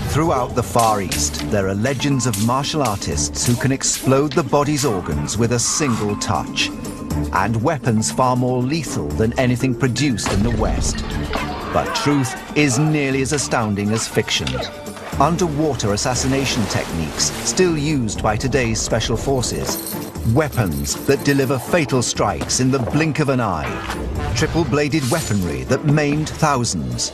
Throughout the Far East, there are legends of martial artists who can explode the body's organs with a single touch, and weapons far more lethal than anything produced in the West. But truth is nearly as astounding as fiction. Underwater assassination techniques still used by today's special forces. Weapons that deliver fatal strikes in the blink of an eye. Triple-bladed weaponry that maimed thousands.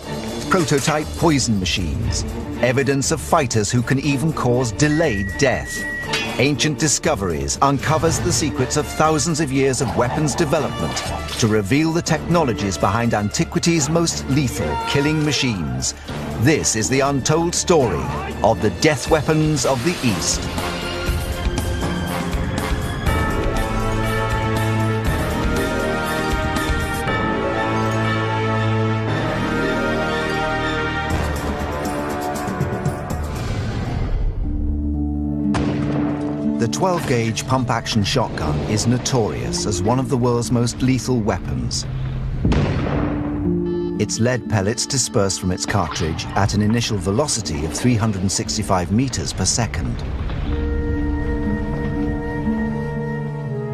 Prototype poison machines. Evidence of fighters who can even cause delayed death. Ancient Discoveries uncovers the secrets of thousands of years of weapons development to reveal the technologies behind antiquity's most lethal killing machines. This is the untold story of the death weapons of the East. The 12-gauge pump-action shotgun is notorious as one of the world's most lethal weapons. Its lead pellets disperse from its cartridge at an initial velocity of 365 meters per second.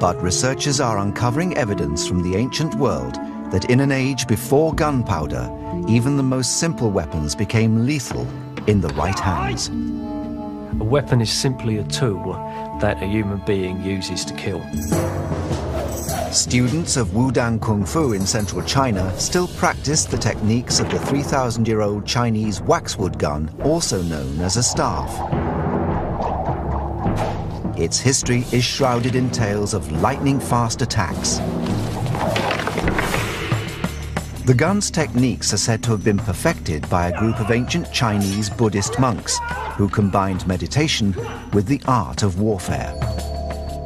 But researchers are uncovering evidence from the ancient world that in an age before gunpowder, even the most simple weapons became lethal in the right hands. A weapon is simply a tool that a human being uses to kill. Students of Wudang Kung Fu in central China still practice the techniques of the 3,000-year-old Chinese waxwood gun, also known as a staff. Its history is shrouded in tales of lightning-fast attacks. The gun's techniques are said to have been perfected by a group of ancient Chinese Buddhist monks who combined meditation with the art of warfare.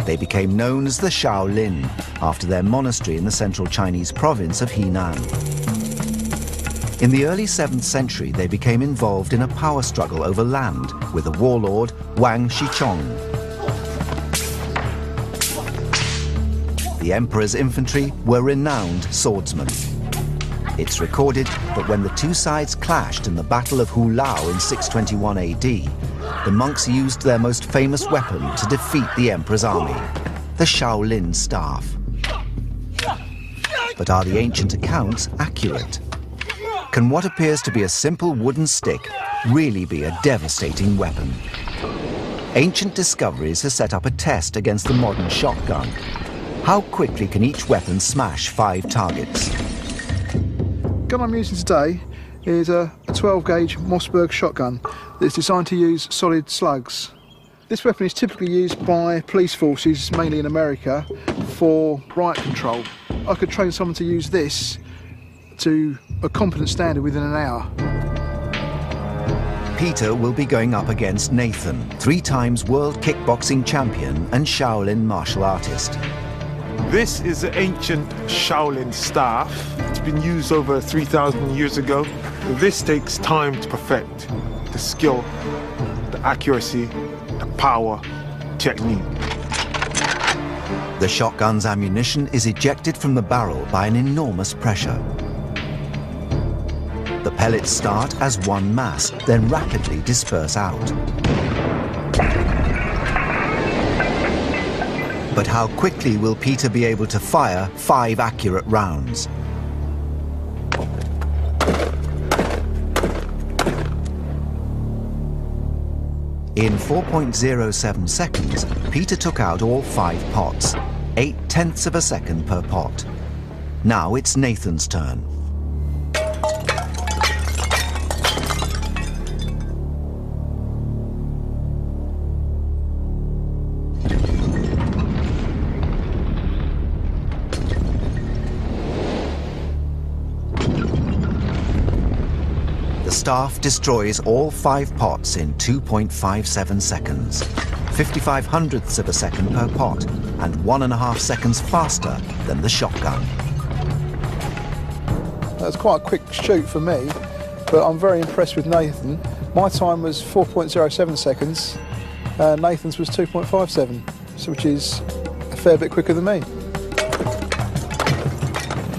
They became known as the Shaolin, after their monastery in the central Chinese province of Henan. In the early 7th century, they became involved in a power struggle over land with the warlord Wang Shichong. The emperor's infantry were renowned swordsmen. It's recorded that when the two sides clashed in the Battle of Hulao in 621 AD, the monks used their most famous weapon to defeat the emperor's army, the Shaolin staff. But are the ancient accounts accurate? Can what appears to be a simple wooden stick really be a devastating weapon? Ancient Discoveries has set up a test against the modern shotgun. How quickly can each weapon smash 5 targets? The gun I'm using today is a 12-gauge Mossberg shotgun that's designed to use solid slugs. This weapon is typically used by police forces, mainly in America, for riot control. I could train someone to use this to a competent standard within an hour. Peter will be going up against Nathan, 3-time world kickboxing champion and Shaolin martial artist. This is the ancient Shaolin staff. It's been used over 3,000 years ago. This takes time to perfect. The skill, the accuracy, the power, technique. The shotgun's ammunition is ejected from the barrel by an enormous pressure. The pellets start as one mass, then rapidly disperse out. But how quickly will Peter be able to fire 5 accurate rounds? In 4.07 seconds, Peter took out all 5 pots, 0.8 of a second per pot. Now it's Nathan's turn. The staff destroys all 5 pots in 2.57 seconds, 55/100ths of a second per pot, and 1.5 seconds faster than the shotgun. That's quite a quick shoot for me, but I'm very impressed with Nathan. My time was 4.07 seconds, Nathan's was 2.57, which is a fair bit quicker than me.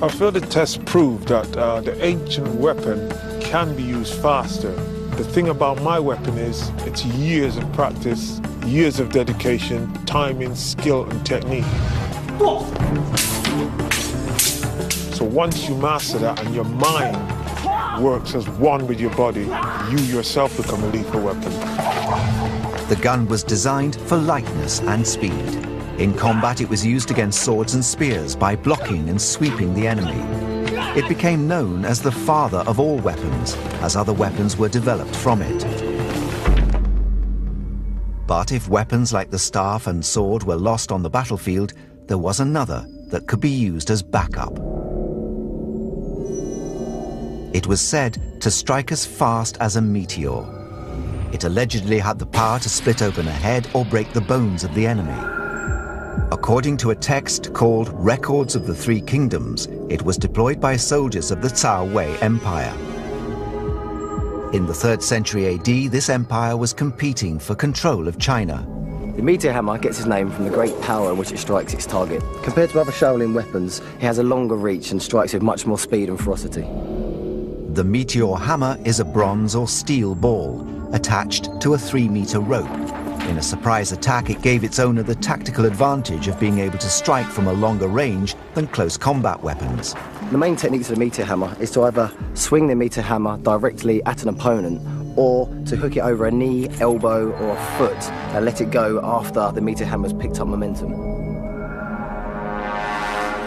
I feel the test proved that the ancient weapon can be used faster The thing about my weapon is it's years of practice, years of dedication, timing, skill and technique. So once you master that and your mind works as one with your body, you yourself become a lethal weapon. The gun was designed for lightness and speed. In combat, it was used against swords and spears by blocking and sweeping the enemy. It became known as the father of all weapons, as other weapons were developed from it. But if weapons like the staff and sword were lost on the battlefield, there was another that could be used as backup. It was said to strike as fast as a meteor. It allegedly had the power to split open a head or break the bones of the enemy. According to a text called Records of the Three Kingdoms, it was deployed by soldiers of the Cao Wei Empire. In the 3rd century AD, this empire was competing for control of China. The meteor hammer gets its name from the great power in which it strikes its target. Compared to other Shaolin weapons, it has a longer reach and strikes with much more speed and ferocity. The meteor hammer is a bronze or steel ball attached to a 3-meter rope. In a surprise attack, it gave its owner the tactical advantage of being able to strike from a longer range than close combat weapons. The main techniques of the meteor hammer is to either swing the meteor hammer directly at an opponent or to hook it over a knee, elbow or a foot and let it go after the meteor hammer's picked up momentum.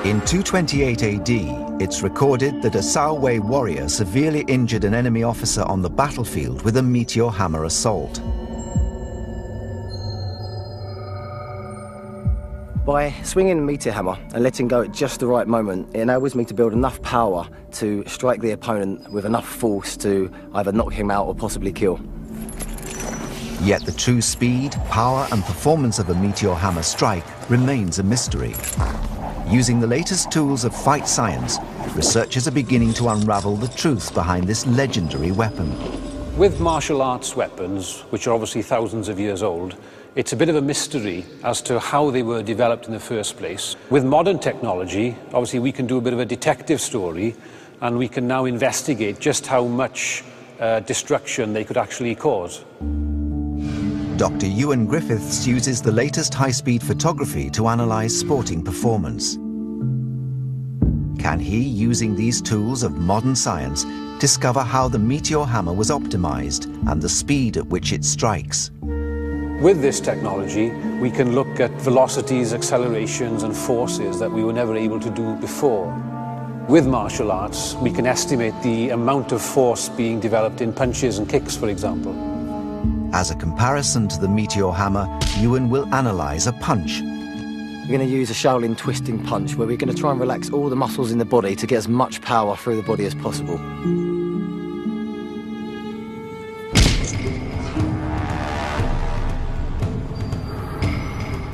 In 228 AD, it's recorded that a Cao Wei warrior severely injured an enemy officer on the battlefield with a meteor hammer assault. By swinging the meteor hammer and letting go at just the right moment, it enables me to build enough power to strike the opponent with enough force to either knock him out or possibly kill. Yet the true speed, power and performance of a meteor hammer strike remains a mystery. Using the latest tools of fight science, researchers are beginning to unravel the truth behind this legendary weapon. With martial arts weapons, which are obviously thousands of years old, it's a bit of a mystery as to how they were developed in the first place. With modern technology, obviously we can do a bit of a detective story and we can now investigate just how much destruction they could actually cause. Dr. Ewan Griffiths uses the latest high-speed photography to analyze sporting performance. Can he, using these tools of modern science, discover how the meteor hammer was optimized and the speed at which it strikes? With this technology, we can look at velocities, accelerations and forces that we were never able to do before. With martial arts, we can estimate the amount of force being developed in punches and kicks, for example. As a comparison to the meteor hammer, Ewan will analyze a punch. We're going to use a Shaolin twisting punch where we're going to try and relax all the muscles in the body to get as much power through the body as possible.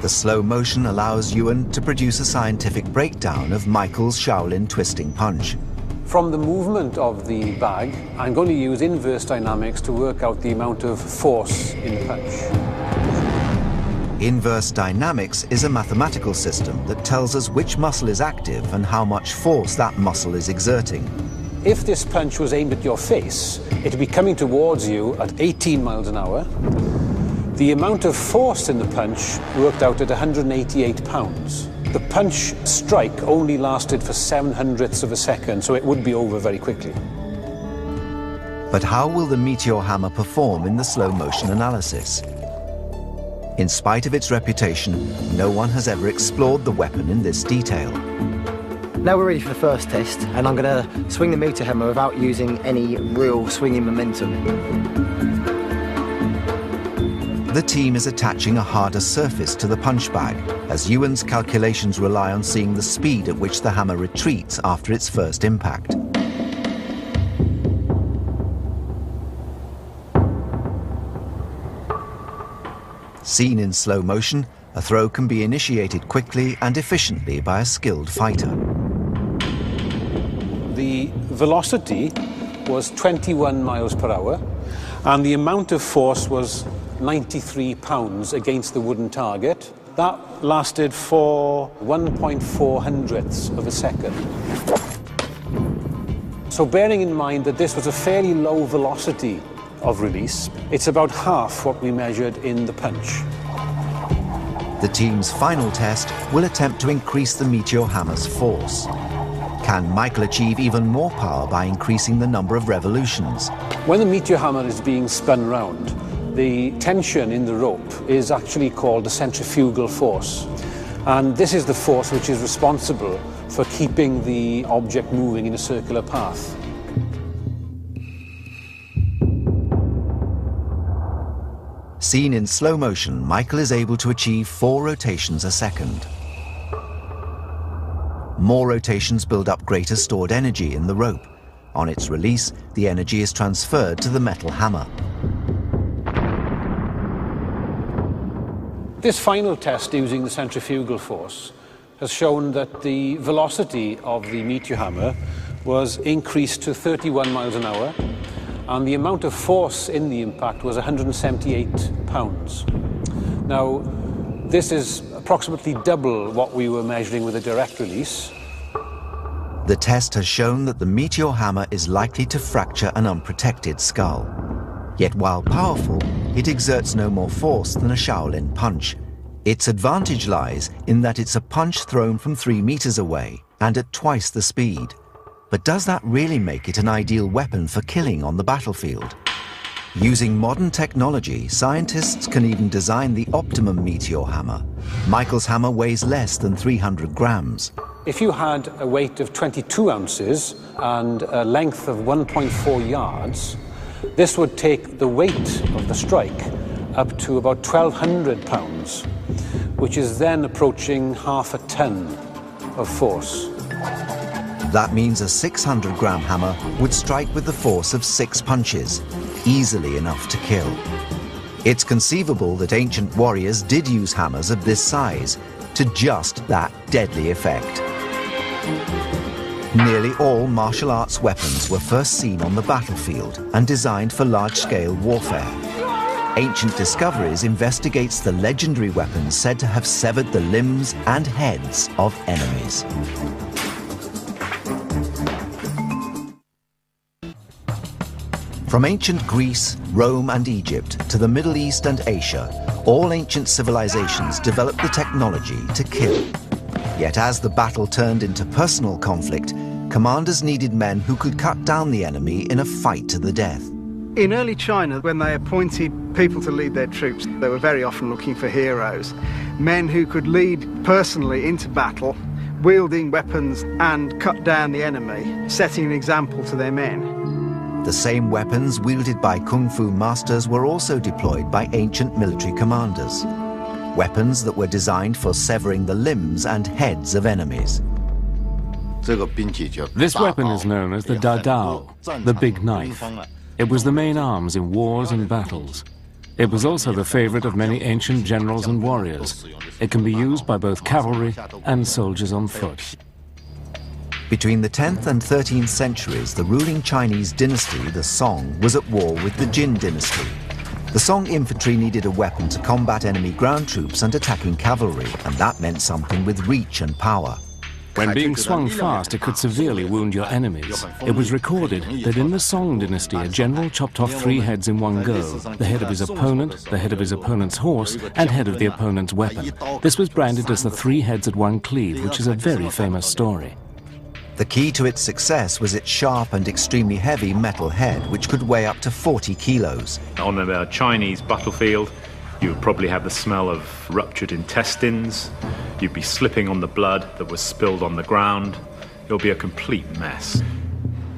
The slow motion allows Ewan to produce a scientific breakdown of Michael's Shaolin twisting punch. From the movement of the bag, I'm going to use inverse dynamics to work out the amount of force in the punch. Inverse dynamics is a mathematical system that tells us which muscle is active and how much force that muscle is exerting. If this punch was aimed at your face, it would be coming towards you at 18 miles an hour. The amount of force in the punch worked out at 188 pounds. The punch strike only lasted for 0.07 of a second, so it would be over very quickly. But how will the meteor hammer perform in the slow motion analysis? In spite of its reputation, no one has ever explored the weapon in this detail. Now we're ready for the first test, and I'm going to swing the meteor hammer without using any real swinging momentum. The team is attaching a harder surface to the punch bag, as Ewan's calculations rely on seeing the speed at which the hammer retreats after its first impact. Seen in slow motion, a throw can be initiated quickly and efficiently by a skilled fighter. The velocity was 21 miles per hour, and the amount of force was 93 pounds against the wooden target. That lasted for 1.4 hundredths of a second. So bearing in mind that this was a fairly low velocity of release. It's about half what we measured in the punch. The team's final test will attempt to increase the Meteor Hammer's force. Can Michael achieve even more power by increasing the number of revolutions? When the Meteor Hammer is being spun round, the tension in the rope is actually called the centrifugal force. And this is the force which is responsible for keeping the object moving in a circular path. Seen in slow motion, Michael is able to achieve 4 rotations a second. More rotations build up greater stored energy in the rope. On its release, the energy is transferred to the metal hammer. This final test using the centrifugal force has shown that the velocity of the Meteor Hammer was increased to 31 miles an hour, and the amount of force in the impact was 178 pounds. Now, this is approximately double what we were measuring with a direct release. The test has shown that the Meteor Hammer is likely to fracture an unprotected skull. Yet while powerful, it exerts no more force than a Shaolin punch. Its advantage lies in that it's a punch thrown from 3 meters away and at twice the speed. But does that really make it an ideal weapon for killing on the battlefield? Using modern technology, scientists can even design the optimum Meteor Hammer. Michael's hammer weighs less than 300 grams. If you had a weight of 22 ounces and a length of 1.4 yards, this would take the weight of the strike up to about 1,200 pounds, which is then approaching half a ton of force. That means a 600-gram hammer would strike with the force of 6 punches, easily enough to kill. It's conceivable that ancient warriors did use hammers of this size to just that deadly effect. Nearly all martial arts weapons were first seen on the battlefield and designed for large-scale warfare. Ancient Discoveries investigates the legendary weapons said to have severed the limbs and heads of enemies. From ancient Greece, Rome and Egypt to the Middle East and Asia, all ancient civilizations developed the technology to kill. Yet as the battle turned into personal conflict, commanders needed men who could cut down the enemy in a fight to the death. In early China, when they appointed people to lead their troops, they were very often looking for heroes. Men who could lead personally into battle, wielding weapons and cut down the enemy, setting an example to their men. The same weapons wielded by Kung Fu masters were also deployed by ancient military commanders. Weapons that were designed for severing the limbs and heads of enemies. This weapon is known as the Da Dao, the big knife. It was the main arms in wars and battles. It was also the favorite of many ancient generals and warriors. It can be used by both cavalry and soldiers on foot. Between the 10th and 13th centuries, the ruling Chinese dynasty, the Song, was at war with the Jin dynasty. The Song infantry needed a weapon to combat enemy ground troops and attacking cavalry, and that meant something with reach and power. When being swung fast, it could severely wound your enemies. It was recorded that in the Song dynasty, a general chopped off 3 heads in one go: the head of his opponent, the head of his opponent's horse, and head of the opponent's weapon. This was branded as the 3 heads at one cleave, which is a very famous story. The key to its success was its sharp and extremely heavy metal head, which could weigh up to 40 kilos. On a Chinese battlefield, you would probably have the smell of ruptured intestines. You'd be slipping on the blood that was spilled on the ground. It'll be a complete mess.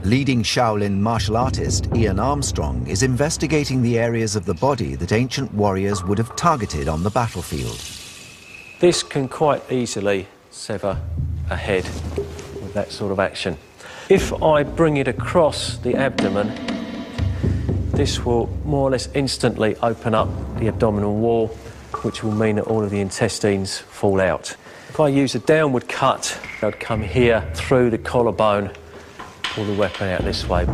Leading Shaolin martial artist Ian Armstrong is investigating the areas of the body that ancient warriors would have targeted on the battlefield. This can quite easily sever a head with that sort of action. If I bring it across the abdomen, this will more or less instantly open up the abdominal wall, which will mean that all of the intestines fall out. If I use a downward cut, I'd come here through the collarbone, pull the weapon out this way.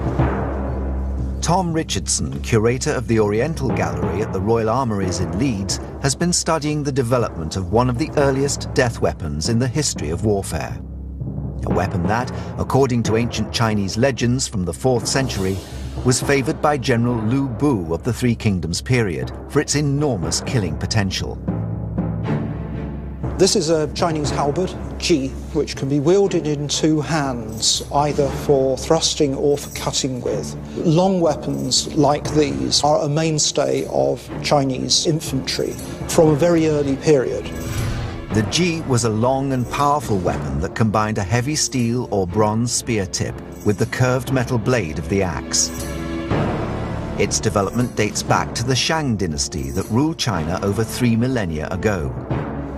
Tom Richardson, curator of the Oriental Gallery at the Royal Armouries in Leeds, has been studying the development of one of the earliest death weapons in the history of warfare. A weapon that, according to ancient Chinese legends from the 4th century, was favored by General Lu Bu of the Three Kingdoms period for its enormous killing potential. This is a Chinese halberd, Ji, which can be wielded in two hands, either for thrusting or for cutting with. Long weapons like these are a mainstay of Chinese infantry from a very early period. The Ji was a long and powerful weapon that combined a heavy steel or bronze spear tip with the curved metal blade of the axe. Its development dates back to the Shang dynasty that ruled China over 3 millennia ago.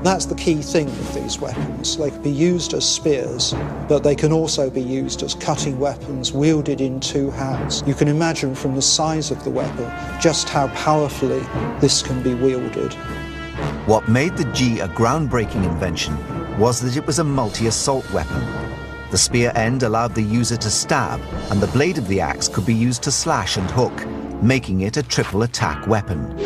That's the key thing with these weapons. They can be used as spears, but they can also be used as cutting weapons wielded in two hands. You can imagine from the size of the weapon just how powerfully this can be wielded. What made the Ji a groundbreaking invention was that it was a multi-assault weapon. The spear end allowed the user to stab, and the blade of the axe could be used to slash and hook, making it a triple attack weapon.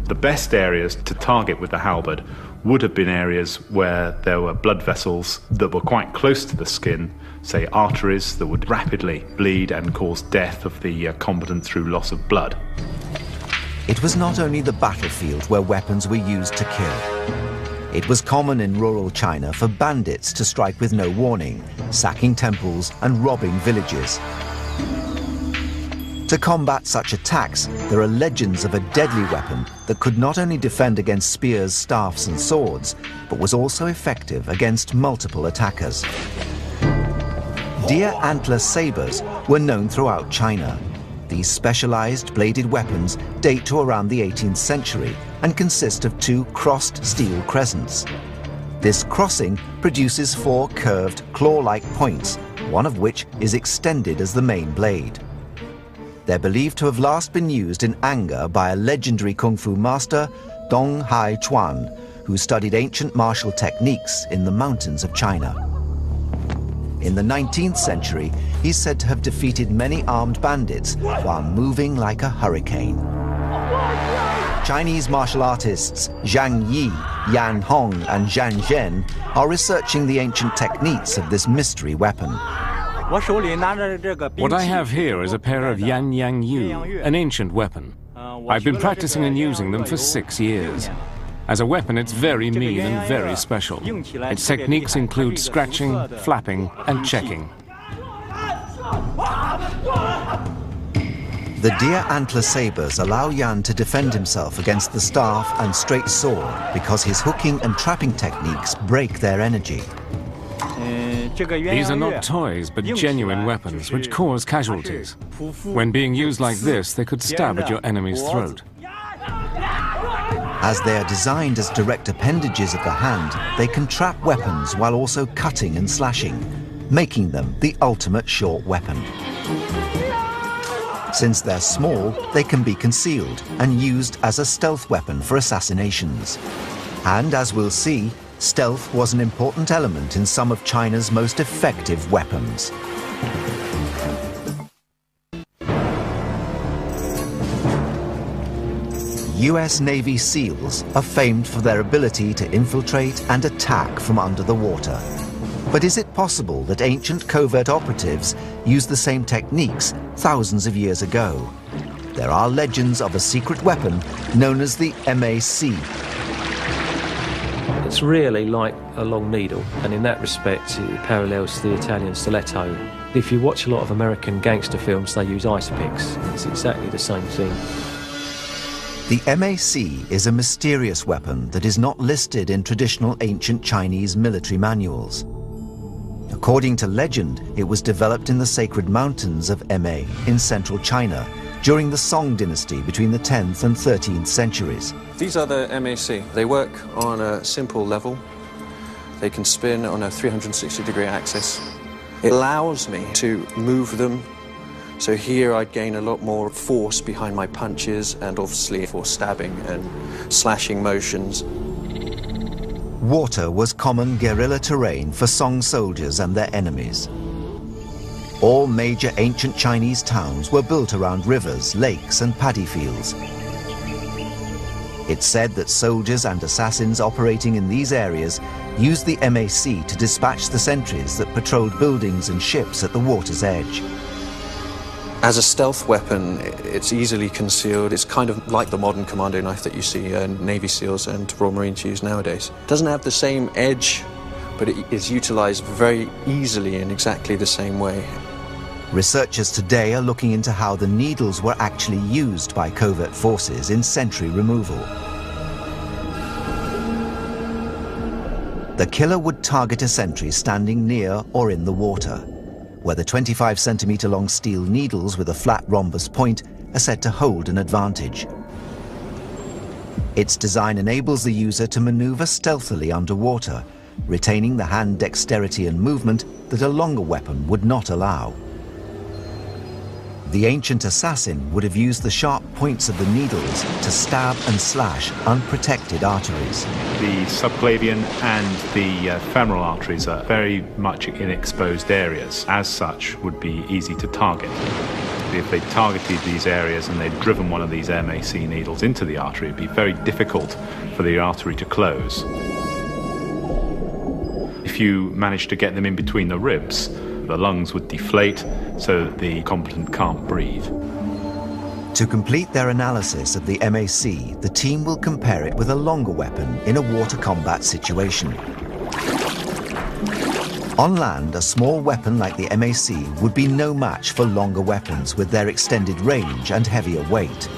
The best areas to target with the halberd would have been areas where there were blood vessels that were quite close to the skin, say arteries that would rapidly bleed and cause death of the combatant through loss of blood. It was not only the battlefield where weapons were used to kill. It was common in rural China for bandits to strike with no warning, sacking temples and robbing villages. To combat such attacks, there are legends of a deadly weapon that could not only defend against spears, staffs and swords, but was also effective against multiple attackers. Deer antler sabers were known throughout China. These specialized bladed weapons date to around the 18th century and consist of two crossed steel crescents. This crossing produces 4 curved claw-like points, one of which is extended as the main blade. They're believed to have last been used in anger by a legendary kung fu master, Dong Hai Chuan, who studied ancient martial techniques in the mountains of China. In the 19th century, he's said to have defeated many armed bandits while moving like a hurricane. Chinese martial artists Zhang Yi, Yan Hong and Zhang Zhen are researching the ancient techniques of this mystery weapon. What I have here is a pair of Yan Yang Yu, an ancient weapon. I've been practicing and using them for 6 years. As a weapon, it's very mean and very special. Its techniques include scratching, flapping, and checking. The deer antler sabers allow Yan to defend himself against the staff and straight sword because his hooking and trapping techniques break their energy. These are not toys, but genuine weapons, which cause casualties. When being used like this, they could stab at your enemy's throat. As they are designed as direct appendages of the hand, they can trap weapons while also cutting and slashing, making them the ultimate short weapon. Since they're small, they can be concealed and used as a stealth weapon for assassinations. And as we'll see, stealth was an important element in some of China's most effective weapons. US Navy SEALs are famed for their ability to infiltrate and attack from under the water. But is it possible that ancient covert operatives used the same techniques thousands of years ago? There are legends of a secret weapon known as the MAC. It's really like a long needle, and in that respect it parallels the Italian stiletto. If you watch a lot of American gangster films, they use ice picks. It's exactly the same thing. The MAC is a mysterious weapon that is not listed in traditional ancient Chinese military manuals. According to legend, it was developed in the sacred mountains of Ma in central China during the Song dynasty between the 10th and 13th centuries. These are the MAC. They work on a simple level. They can spin on a 360-degree axis. It allows me to move them. So here I gain a lot more force behind my punches and obviously for stabbing and slashing motions. Water was common guerrilla terrain for Song soldiers and their enemies. All major ancient Chinese towns were built around rivers, lakes and paddy fields. It's said that soldiers and assassins operating in these areas used the MAC to dispatch the sentries that patrolled buildings and ships at the water's edge. As a stealth weapon, it's easily concealed. It's kind of like the modern commando knife that you see Navy SEALs and Royal Marines use nowadays. It doesn't have the same edge, but it is utilized very easily in exactly the same way. Researchers today are looking into how the needles were actually used by covert forces in sentry removal. The killer would target a sentry standing near or in the water, where the 25-centimeter long steel needles with a flat rhombus point are said to hold an advantage. Its design enables the user to maneuver stealthily underwater, retaining the hand dexterity and movement that a longer weapon would not allow. The ancient assassin would have used the sharp points of the needles to stab and slash unprotected arteries. The subclavian and the femoral arteries are very much in exposed areas. As such, would be easy to target. If they targeted these areas and they'd driven one of these MAC needles into the artery, it'd be very difficult for the artery to close. If you managed to get them in between the ribs, the lungs would deflate so that the combatant can't breathe. To complete their analysis of the MAC, the team will compare it with a longer weapon in a water combat situation. On land, a small weapon like the MAC would be no match for longer weapons with their extended range and heavier weight.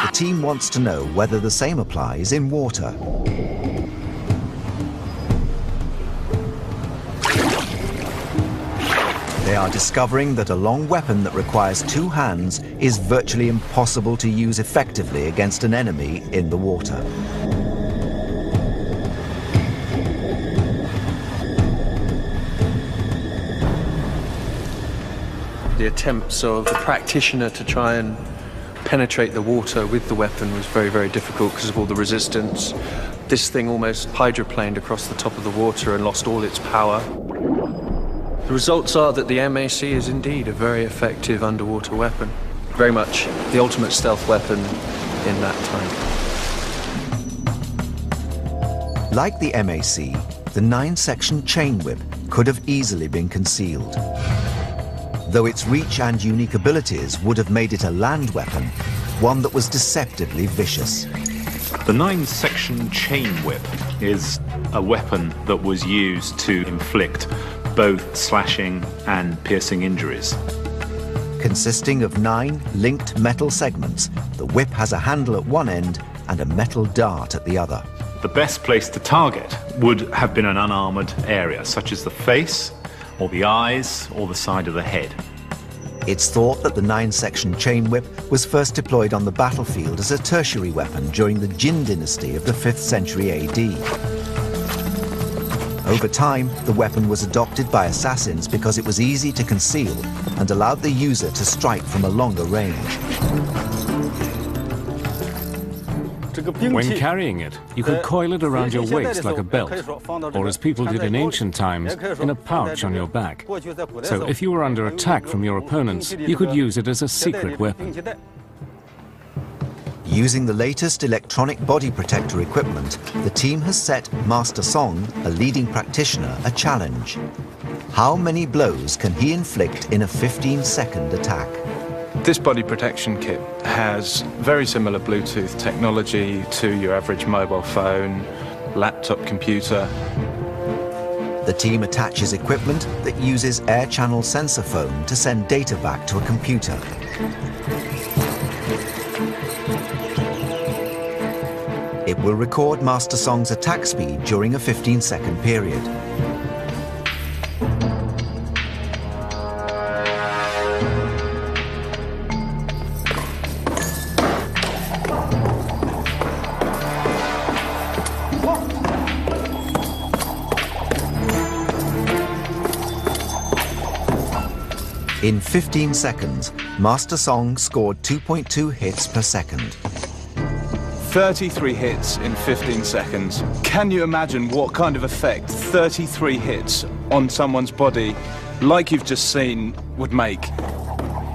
The team wants to know whether the same applies in water. They are discovering that a long weapon that requires two hands is virtually impossible to use effectively against an enemy in the water. The attempts of the practitioner to try and penetrate the water with the weapon was very, very difficult because of all the resistance. This thing almost hydroplaned across the top of the water and lost all its power. The results are that the MAC is indeed a very effective underwater weapon. Very much the ultimate stealth weapon in that time. Like the MAC, the 9-section chain whip could have easily been concealed. Though its reach and unique abilities would have made it a land weapon, one that was deceptively vicious. The 9-section chain whip is a weapon that was used to inflict both slashing and piercing injuries. Consisting of 9 linked metal segments, the whip has a handle at one end and a metal dart at the other. The best place to target would have been an unarmored area, such as the face, or the eyes, or the side of the head. It's thought that the 9-section chain whip was first deployed on the battlefield as a tertiary weapon during the Jin dynasty of the 5th century AD. Over time, the weapon was adopted by assassins because it was easy to conceal and allowed the user to strike from a longer range. When carrying it, you could coil it around your waist like a belt, or as people did in ancient times, in a pouch on your back. So if you were under attack from your opponents, you could use it as a secret weapon. Using the latest electronic body protector equipment, the team has set Master Song, a leading practitioner, a challenge. How many blows can he inflict in a 15-second attack? This body protection kit has very similar Bluetooth technology to your average mobile phone, laptop computer. The team attaches equipment that uses air channel sensor phone to send data back to a computer. It will record Master Song's attack speed during a 15-second period. In 15 seconds, Master Song scored 2.2 hits per second. 33 hits in 15 seconds. Can you imagine what kind of effect 33 hits on someone's body, like you've just seen, would make?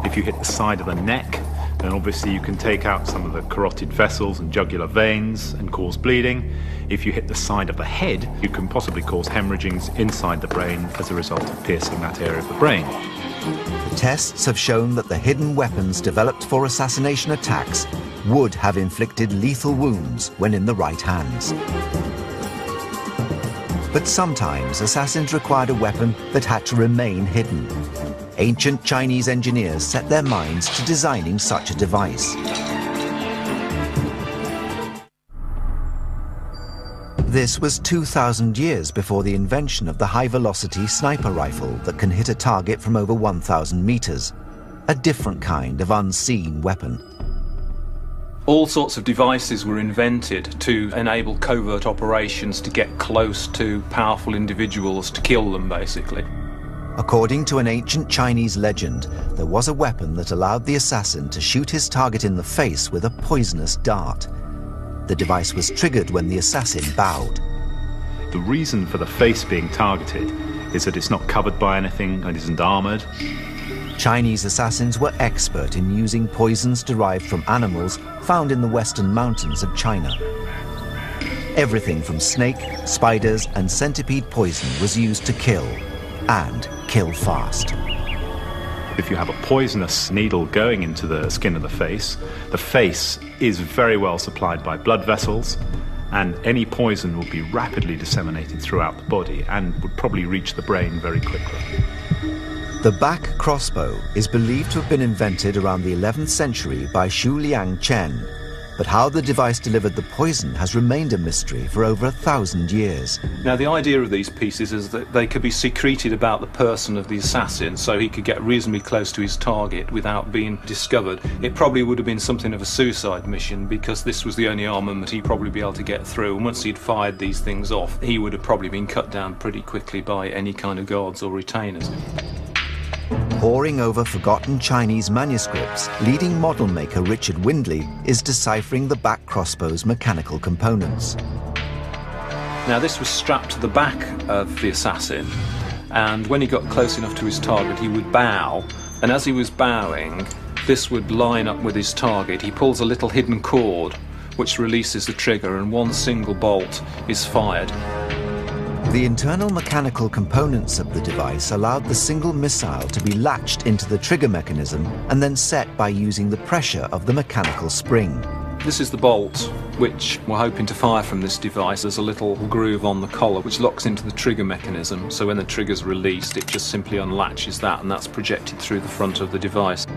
If you hit the side of the neck, And obviously you can take out some of the carotid vessels and jugular veins and cause bleeding. If you hit the side of the head, you can possibly cause hemorrhagings inside the brain as a result of piercing that area of the brain. The tests have shown that the hidden weapons developed for assassination attacks would have inflicted lethal wounds when in the right hands. But sometimes assassins required a weapon that had to remain hidden. Ancient Chinese engineers set their minds to designing such a device. This was 2,000 years before the invention of the high-velocity sniper rifle that can hit a target from over 1,000 meters, a different kind of unseen weapon. All sorts of devices were invented to enable covert operations to get close to powerful individuals, to kill them, basically. According to an ancient Chinese legend, there was a weapon that allowed the assassin to shoot his target in the face with a poisonous dart. The device was triggered when the assassin bowed. The reason for the face being targeted is that it's not covered by anything and isn't armored. Chinese assassins were expert in using poisons derived from animals found in the western mountains of China. Everything from snake, spiders, and centipede poison was used to kill, and kill fast. If you have a poisonous needle going into the skin of the face is very well supplied by blood vessels, and any poison will be rapidly disseminated throughout the body and would probably reach the brain very quickly. The back crossbow is believed to have been invented around the 11th century by Xu Liang Chen, but how the device delivered the poison has remained a mystery for over 1,000 years. Now, the idea of these pieces is that they could be secreted about the person of the assassin, so he could get reasonably close to his target without being discovered. It probably would have been something of a suicide mission, because this was the only armament he'd probably be able to get through, and once he'd fired these things off, he would have probably been cut down pretty quickly by any kind of guards or retainers. Poring over forgotten Chinese manuscripts, leading model maker Richard Windley is deciphering the back crossbow's mechanical components. Now, this was strapped to the back of the assassin, and when he got close enough to his target, he would bow, and as he was bowing, this would line up with his target. He pulls a little hidden cord, which releases the trigger, and one single bolt is fired. The internal mechanical components of the device allowed the single missile to be latched into the trigger mechanism and then set by using the pressure of the mechanical spring. This is the bolt which we're hoping to fire from this device. There's a little groove on the collar which locks into the trigger mechanism, so when the trigger's released, it just simply unlatches that, and that's projected through the front of the device.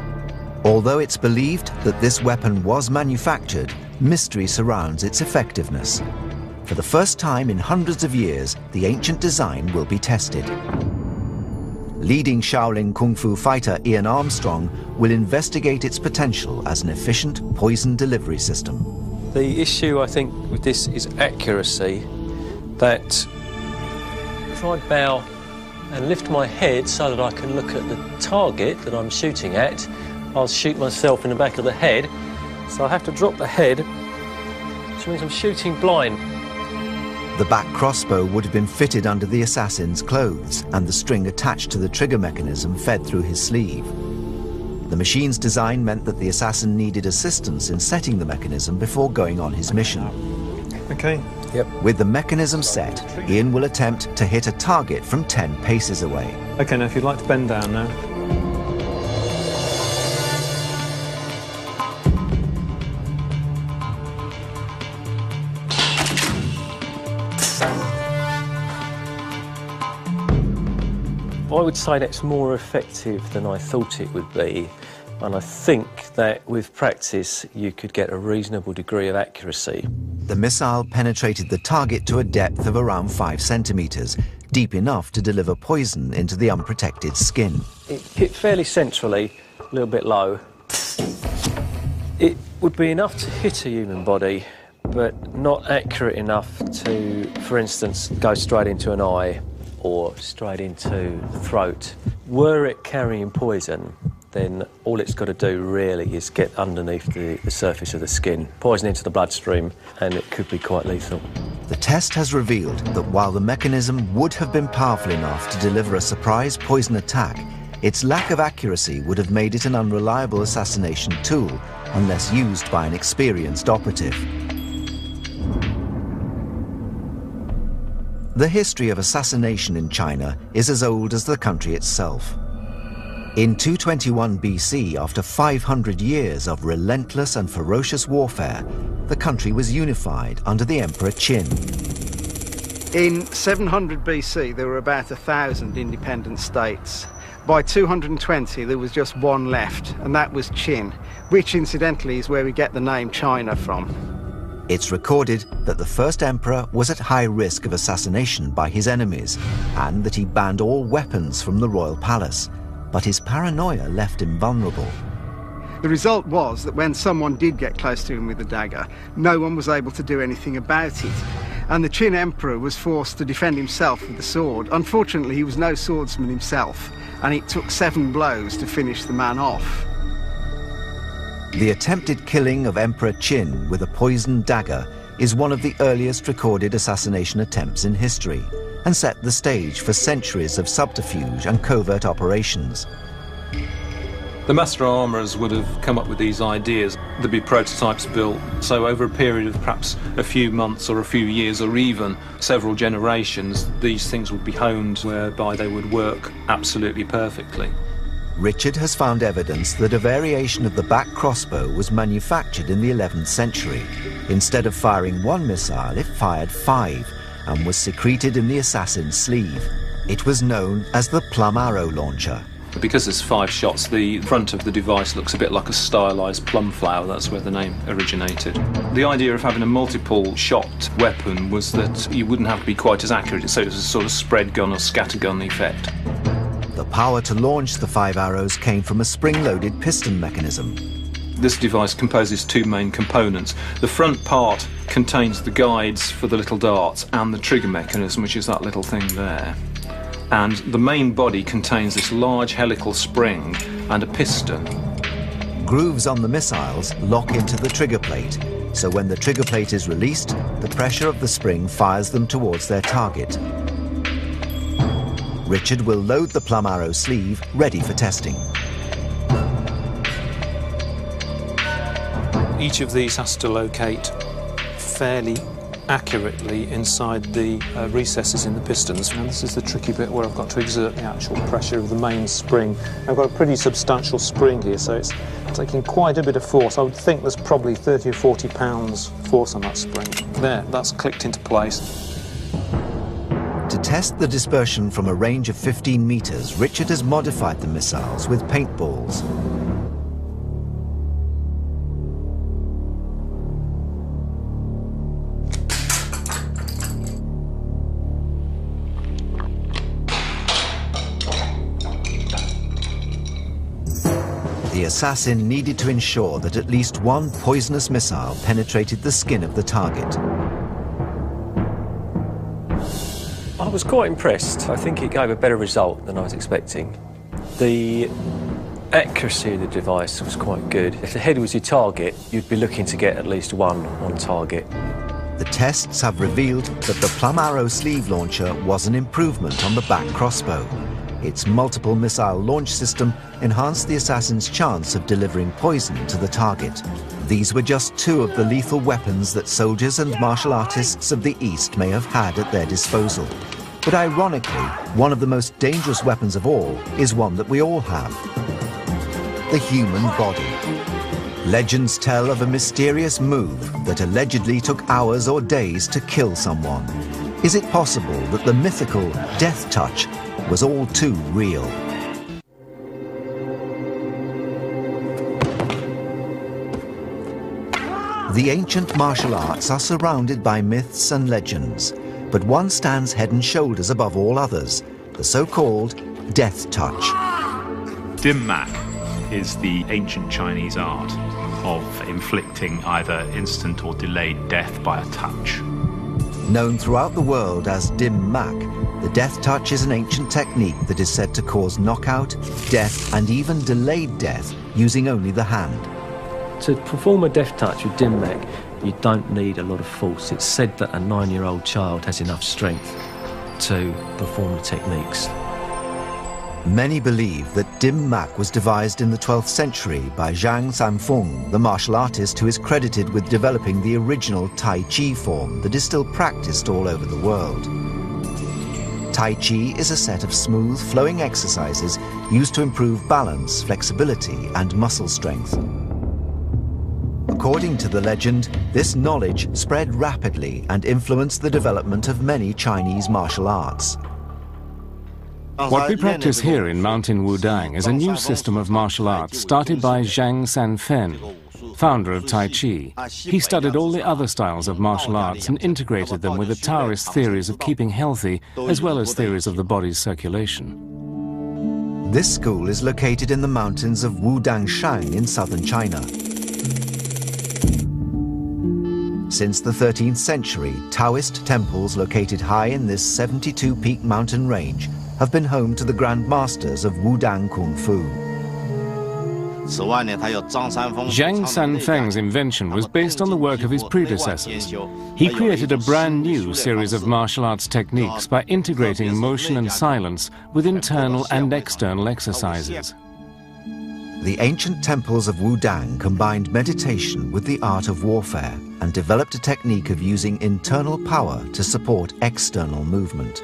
Although it's believed that this weapon was manufactured, mystery surrounds its effectiveness. For the first time in hundreds of years, the ancient design will be tested. Leading Shaolin Kung Fu fighter Ian Armstrong will investigate its potential as an efficient poison delivery system. The issue, I think, with this is accuracy, that if I bow and lift my head so that I can look at the target that I'm shooting at, I'll shoot myself in the back of the head, so I have to drop the head, which means I'm shooting blind. The back crossbow would have been fitted under the assassin's clothes, and the string attached to the trigger mechanism fed through his sleeve. The machine's design meant that the assassin needed assistance in setting the mechanism before going on his mission. Okay. Yep. With the mechanism set, Ian will attempt to hit a target from 10 paces away. Okay, now if you'd like to bend down now. I would say that's more effective than I thought it would be, and I think that with practice you could get a reasonable degree of accuracy. The missile penetrated the target to a depth of around 5 centimeters, deep enough to deliver poison into the unprotected skin. It hit fairly centrally, a little bit low. It would be enough to hit a human body, but not accurate enough to, for instance, go straight into an eye or straight into the throat. Were it carrying poison, then all it's got to do really is get underneath the surface of the skin, poison into the bloodstream, and it could be quite lethal. The test has revealed that while the mechanism would have been powerful enough to deliver a surprise poison attack, its lack of accuracy would have made it an unreliable assassination tool unless used by an experienced operative. The history of assassination in China is as old as the country itself. In 221 BC, after 500 years of relentless and ferocious warfare, the country was unified under the Emperor Qin. In 700 BC, there were about 1,000 independent states. By 220, there was just one left, and that was Qin, which incidentally is where we get the name China from. It's recorded that the first emperor was at high risk of assassination by his enemies, and that he banned all weapons from the royal palace. But his paranoia left him vulnerable. The result was that when someone did get close to him with a dagger, no one was able to do anything about it. And the Qin emperor was forced to defend himself with the sword. Unfortunately, he was no swordsman himself, and it took 7 blows to finish the man off. The attempted killing of Emperor Qin with a poisoned dagger is one of the earliest recorded assassination attempts in history, and set the stage for centuries of subterfuge and covert operations. The master armourers would have come up with these ideas. There'd be prototypes built, so over a period of perhaps a few months or a few years or even several generations, these things would be honed whereby they would work absolutely perfectly. Richard has found evidence that a variation of the back crossbow was manufactured in the 11th century. Instead of firing 1 missile, it fired 5 and was secreted in the assassin's sleeve. It was known as the plum arrow launcher. Because there's 5 shots, the front of the device looks a bit like a stylised plum flower. That's where the name originated. The idea of having a multiple shot weapon was that you wouldn't have to be quite as accurate, so it was a sort of spread gun or scattergun effect. The power to launch the 5 arrows came from a spring-loaded piston mechanism. This device composes 2 main components. The front part contains the guides for the little darts and the trigger mechanism, which is that little thing there. And the main body contains this large helical spring and a piston. Grooves on the missiles lock into the trigger plate, so when the trigger plate is released, the pressure of the spring fires them towards their target. Richard will load the plum arrow sleeve, ready for testing. Each of these has to locate fairly accurately inside the recesses in the pistons. And this is the tricky bit where I've got to exert the actual pressure of the main spring. I've got a pretty substantial spring here, so it's taking quite a bit of force. I would think there's probably 30 or 40 pounds force on that spring. There, that's clicked into place. To test the dispersion from a range of 15 meters, Richard has modified the missiles with paintballs. The assassin needed to ensure that at least 1 poisonous missile penetrated the skin of the target. I was quite impressed. I think it gave a better result than I was expecting. The accuracy of the device was quite good. If the head was your target, you'd be looking to get at least 1 on target. The tests have revealed that the plum arrow sleeve launcher was an improvement on the back crossbow. Its multiple missile launch system enhanced the assassin's chance of delivering poison to the target. These were just 2 of the lethal weapons that soldiers and martial artists of the East may have had at their disposal. But ironically, one of the most dangerous weapons of all is one that we all have: the human body. Legends tell of a mysterious move that allegedly took hours or days to kill someone. Is it possible that the mythical death touch was all too real? The ancient martial arts are surrounded by myths and legends, but one stands head and shoulders above all others: the so-called death touch. Dim mak is the ancient Chinese art of inflicting either instant or delayed death by a touch. Known throughout the world as dim mak, the death touch is an ancient technique that is said to cause knockout, death, and even delayed death using only the hand. To perform a death touch with dim mak, you don't need a lot of force. It's said that a 9-year-old child has enough strength to perform the techniques. Many believe that dim mak was devised in the 12th century by Zhang Sanfeng, the martial artist who is credited with developing the original Tai Chi form that is still practiced all over the world. Tai Chi is a set of smooth, flowing exercises used to improve balance, flexibility, and muscle strength. According to the legend, this knowledge spread rapidly and influenced the development of many Chinese martial arts. What we practice here in Mountain Wudang is a new system of martial arts started by Zhang Sanfen, founder of Tai Chi. He studied all the other styles of martial arts and integrated them with the Taoist theories of keeping healthy, as well as theories of the body's circulation. This school is located in the mountains of Wudangshan in southern China. Since the 13th century, Taoist temples located high in this 72-peak mountain range have been home to the Grand Masters of Wudang Kung Fu. Zhang Sanfeng's invention was based on the work of his predecessors. He created a brand new series of martial arts techniques by integrating motion and silence with internal and external exercises. The ancient temples of Wudang combined meditation with the art of warfare and developed a technique of using internal power to support external movement.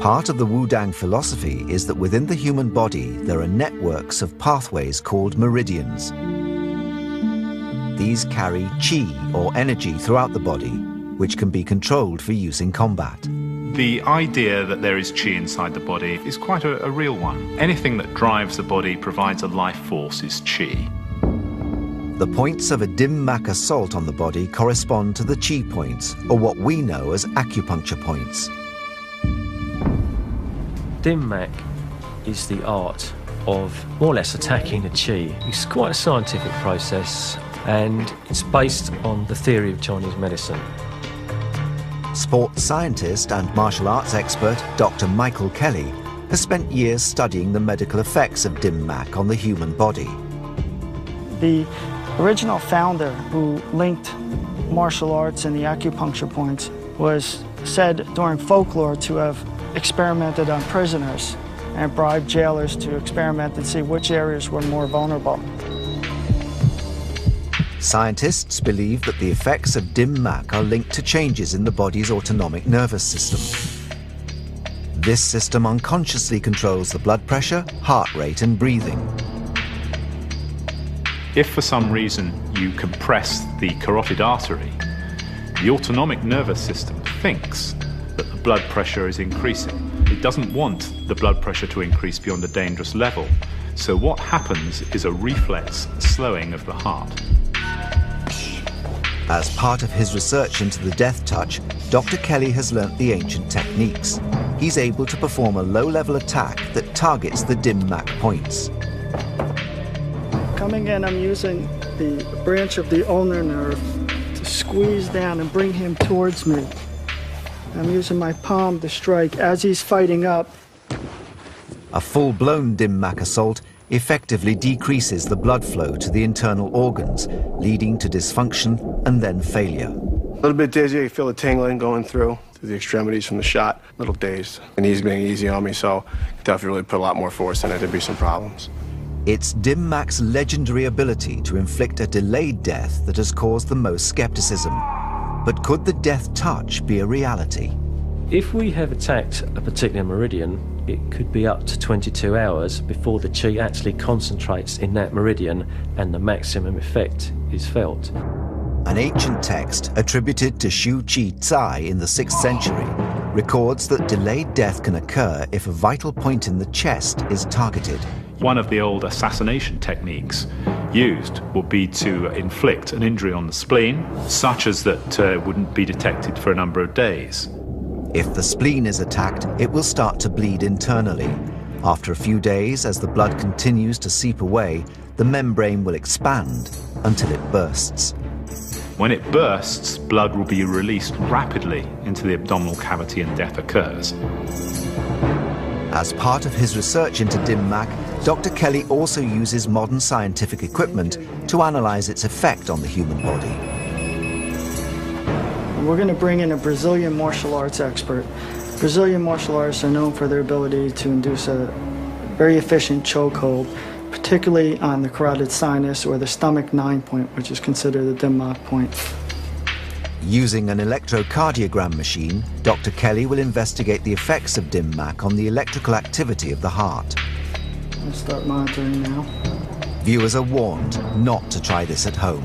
Part of the Wudang philosophy is that within the human body there are networks of pathways called meridians. These carry qi, or energy, throughout the body, which can be controlled for use in combat. The idea that there is qi inside the body is quite a real one. Anything that drives the body, provides a life force, is qi. The points of a dim mak assault on the body correspond to the qi points, or what we know as acupuncture points. Dim mak is the art of more or less attacking the qi. It's quite a scientific process, and it's based on the theory of Chinese medicine. Sports scientist and martial arts expert Dr. Michael Kelly has spent years studying the medical effects of dim mak on the human body. The original founder who linked martial arts and the acupuncture points was said during folklore to have experimented on prisoners and bribed jailers to experiment and see which areas were more vulnerable. Scientists believe that the effects of dim mak are linked to changes in the body's autonomic nervous system. This system unconsciously controls the blood pressure, heart rate, and breathing. If for some reason you compress the carotid artery, the autonomic nervous system thinks that the blood pressure is increasing. It doesn't want the blood pressure to increase beyond a dangerous level. So what happens is a reflex slowing of the heart. As part of his research into the death touch, Dr. Kelly has learnt the ancient techniques. He's able to perform a low-level attack that targets the dim mak points. Coming in, I'm using the branch of the ulnar nerve to squeeze down and bring him towards me. I'm using my palm to strike as he's fighting up. A full-blown dim mak assault effectively decreases the blood flow to the internal organs, leading to dysfunction and then failure. A little bit dizzy, you feel the tingling going through the extremities from the shot. A little dazed. And he's being easy on me, so definitely really put a lot more force in it. There'd be some problems. It's dim mak's legendary ability to inflict a delayed death that has caused the most skepticism. But could the death touch be a reality? If we have attacked a particular meridian, it could be up to 22 hours before the qi actually concentrates in that meridian and the maximum effect is felt. An ancient text attributed to Xu Chi Cai in the 6th century records that delayed death can occur if a vital point in the chest is targeted. One of the old assassination techniques used would be to inflict an injury on the spleen, such as that wouldn't be detected for a number of days. If the spleen is attacked, it will start to bleed internally. After a few days, as the blood continues to seep away, the membrane will expand until it bursts. When it bursts, blood will be released rapidly into the abdominal cavity and death occurs. As part of his research into dim mak, Dr. Kelly also uses modern scientific equipment to analyze its effect on the human body. We're going to bring in a Brazilian martial arts expert Brazilian martial artists are known for their ability to induce a very efficient chokehold, particularly on the carotid sinus or the stomach 9 point, which is considered the dim mak point. Using an electrocardiogram machine, Dr. Kelly will investigate the effects of dim mak on the electrical activity of the heart. I'll start monitoring now. Viewers are warned not to try this at home.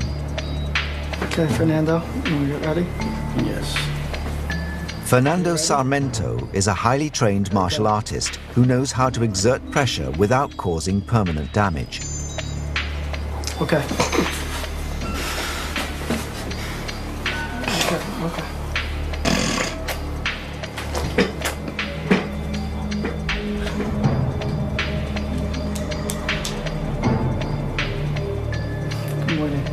Okay, Fernando, when we get ready? Yes. Fernando Sarmento is a highly trained martial artist who knows how to exert pressure without causing permanent damage. Okay. Okay. Good morning.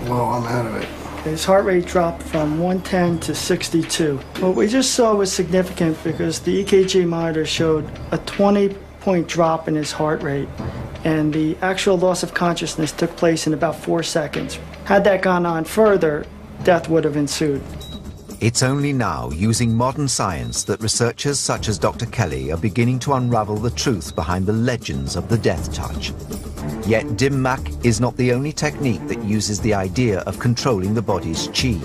Well, I'm out of it. His heart rate dropped from 110 to 62. What we just saw was significant because the EKG monitor showed a 20-point drop in his heart rate, and the actual loss of consciousness took place in about 4 seconds. Had that gone on further, death would have ensued. It's only now, using modern science, that researchers such as Dr. Kelly are beginning to unravel the truth behind the legends of the death touch. Yet dim mak is not the only technique that uses the idea of controlling the body's qi.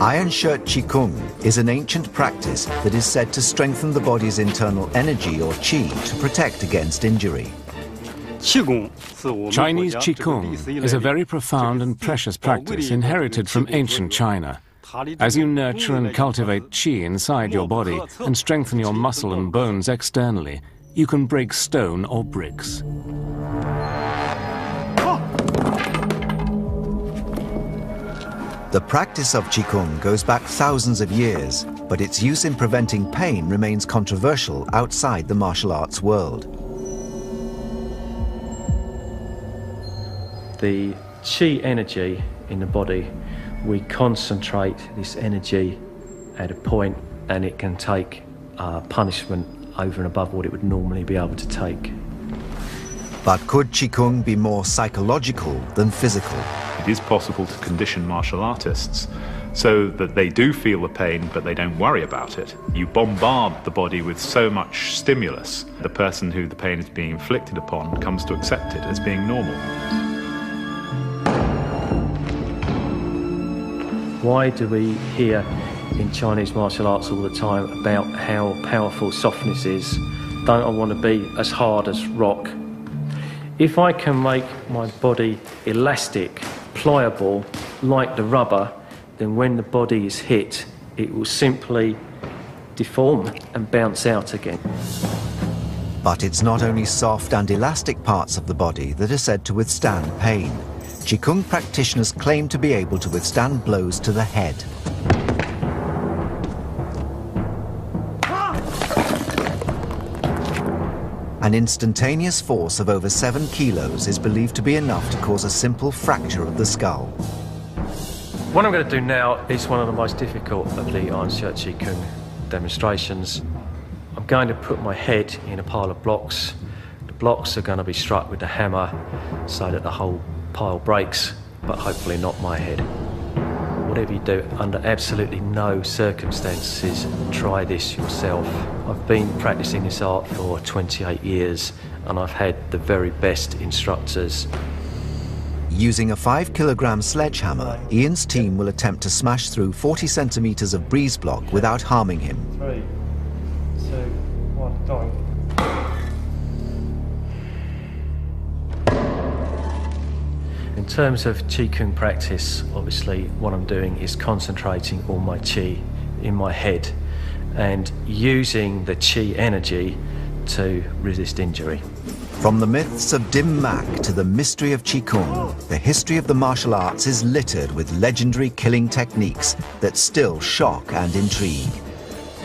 Iron shirt qigong is an ancient practice that is said to strengthen the body's internal energy or qi to protect against injury. Chinese Qigong is a very profound and precious practice inherited from ancient China. As you nurture and cultivate qi inside your body and strengthen your muscle and bones externally, you can break stone or bricks. The practice of Qigong goes back thousands of years, but its use in preventing pain remains controversial outside the martial arts world. The qi energy in the body, we concentrate this energy at a point and it can take punishment over and above what it would normally be able to take. But could Qigong be more psychological than physical? It is possible to condition martial artists so that they do feel the pain, but they don't worry about it. You bombard the body with so much stimulus, the person who the pain is being inflicted upon comes to accept it as being normal. Why do we hear in Chinese martial arts all the time about how powerful softness is? Don't I want to be as hard as rock? If I can make my body elastic, pliable, like the rubber, then when the body is hit, it will simply deform and bounce out again. But it's not only soft and elastic parts of the body that are said to withstand pain. Qigong practitioners claim to be able to withstand blows to the head. An instantaneous force of over 7 kilos is believed to be enough to cause a simple fracture of the skull. What I'm going to do now is one of the most difficult of the Iron Shirt Qigong demonstrations. I'm going to put my head in a pile of blocks. The blocks are going to be struck with the hammer so that the whole pile breaks, but hopefully not my head. Whatever you do, under absolutely no circumstances, try this yourself. I've been practicing this art for 28 years and I've had the very best instructors. Using a 5-kilogram sledgehammer, Ian's team will attempt to smash through 40 centimeters of breeze block without harming him. 3, 2, 1, go. In terms of Qigong practice, obviously what I'm doing is concentrating all my qi in my head and using the qi energy to resist injury. From the myths of dim mak to the mystery of Qigong, the history of the martial arts is littered with legendary killing techniques that still shock and intrigue.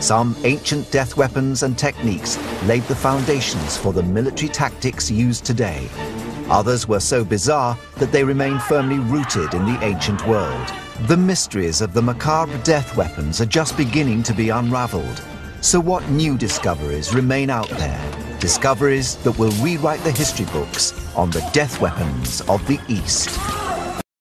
Some ancient death weapons and techniques laid the foundations for the military tactics used today. Others were so bizarre that they remain firmly rooted in the ancient world. The mysteries of the macabre death weapons are just beginning to be unraveled. So what new discoveries remain out there? Discoveries that will rewrite the history books on the death weapons of the East.